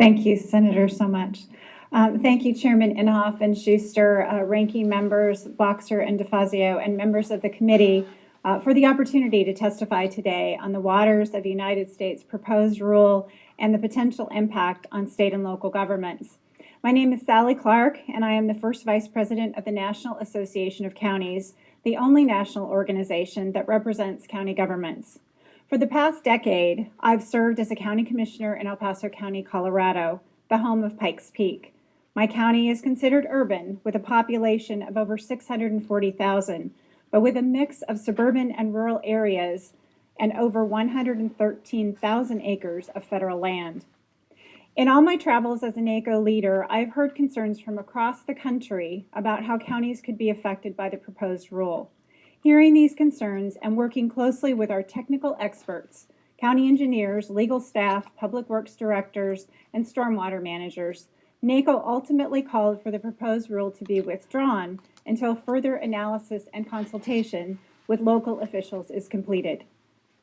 Thank you, Senator, so much. Thank you, Chairman Inhofe and Schuster, ranking members Boxer and DeFazio, and members of the committee for the opportunity to testify today on the waters of the United States proposed rule and the potential impact on state and local governments. My name is Sallie Clark, and I am the first Vice President of the National Association of Counties, the only national organization that represents county governments. For the past decade, I've served as a county commissioner in El Paso County, Colorado, the home of Pikes Peak. My county is considered urban with a population of over 640,000, but with a mix of suburban and rural areas and over 113,000 acres of federal land. In all my travels as a NACO leader, I've heard concerns from across the country about how counties could be affected by the proposed rule. Hearing these concerns and working closely with our technical experts, county engineers, legal staff, public works directors, and stormwater managers, NACO ultimately called for the proposed rule to be withdrawn until further analysis and consultation with local officials is completed.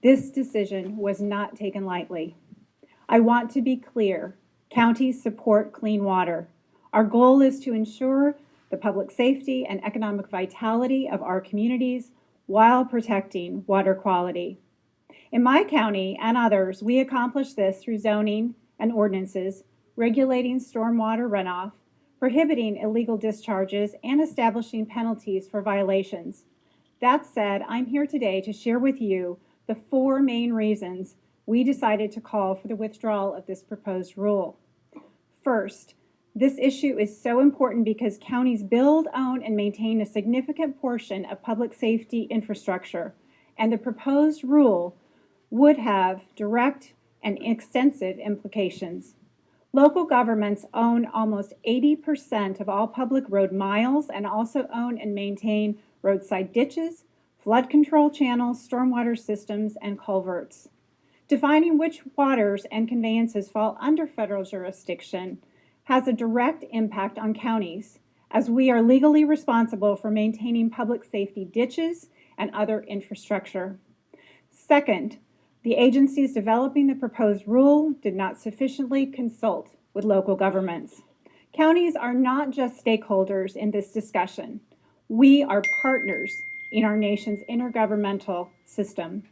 This decision was not taken lightly. I want to be clear, counties support clean water. Our goal is to ensure the public safety and economic vitality of our communities while protecting water quality. In my county and others, we accomplish this through zoning and ordinances, regulating stormwater runoff, prohibiting illegal discharges, and establishing penalties for violations. That said, I'm here today to share with you the 4 main reasons we decided to call for the withdrawal of this proposed rule. First, this issue is so important because counties build, own, and maintain a significant portion of public safety infrastructure, and the proposed rule would have direct and extensive implications. Local governments own almost 80% of all public road miles and also own and maintain roadside ditches, flood control channels, stormwater systems, and culverts. Defining which waters and conveyances fall under federal jurisdiction has a direct impact on counties, as we are legally responsible for maintaining public safety ditches and other infrastructure. Second, the agencies developing the proposed rule did not sufficiently consult with local governments. Counties are not just stakeholders in this discussion. We are partners in our nation's intergovernmental system.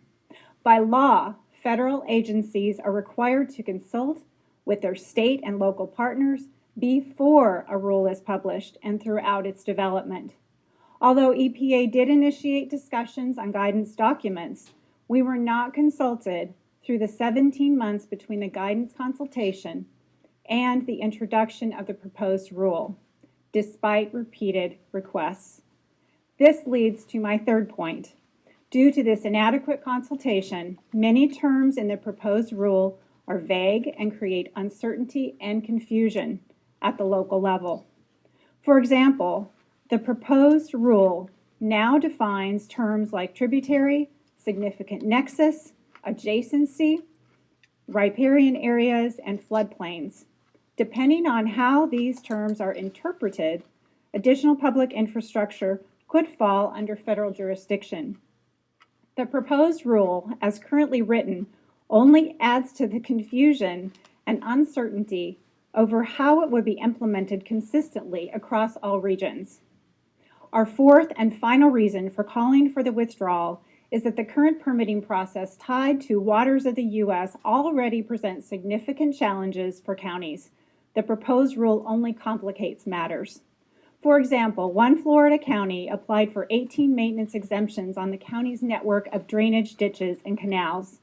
By law, federal agencies are required to consult with their state and local partners before a rule is published and throughout its development. Although EPA did initiate discussions on guidance documents, we were not consulted through the 17 months between the guidance consultation and the introduction of the proposed rule, despite repeated requests. This leads to my third point. Due to this inadequate consultation, many terms in the proposed rule are vague and create uncertainty and confusion at the local level. For example, the proposed rule now defines terms like tributary, significant nexus, adjacency, riparian areas, and floodplains. Depending on how these terms are interpreted, additional public infrastructure could fall under federal jurisdiction. The proposed rule, as currently written, only adds to the confusion and uncertainty over how it would be implemented consistently across all regions. Our fourth and final reason for calling for the withdrawal is that the current permitting process tied to waters of the U.S. already presents significant challenges for counties. The proposed rule only complicates matters. For example, one Florida county applied for 18 maintenance exemptions on the county's network of drainage ditches and canals.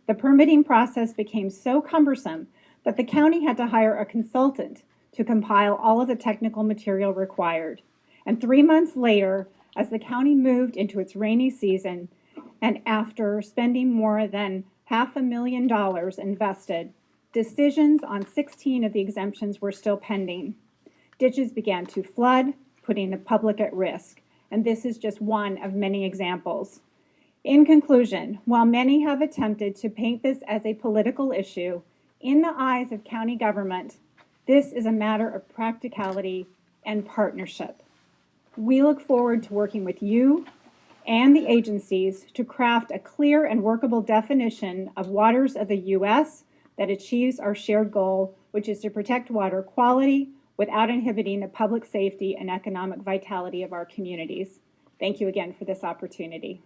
The permitting process became so cumbersome that the county had to hire a consultant to compile all of the technical material required. And 3 months later, as the county moved into its rainy season, and after spending more than $500,000 invested, decisions on 16 of the exemptions were still pending. Ditches began to flood, putting the public at risk, and this is just one of many examples. In conclusion, while many have attempted to paint this as a political issue, in the eyes of county government, this is a matter of practicality and partnership. We look forward to working with you and the agencies to craft a clear and workable definition of waters of the U.S. that achieves our shared goal, which is to protect water quality without inhibiting the public safety and economic vitality of our communities. Thank you again for this opportunity.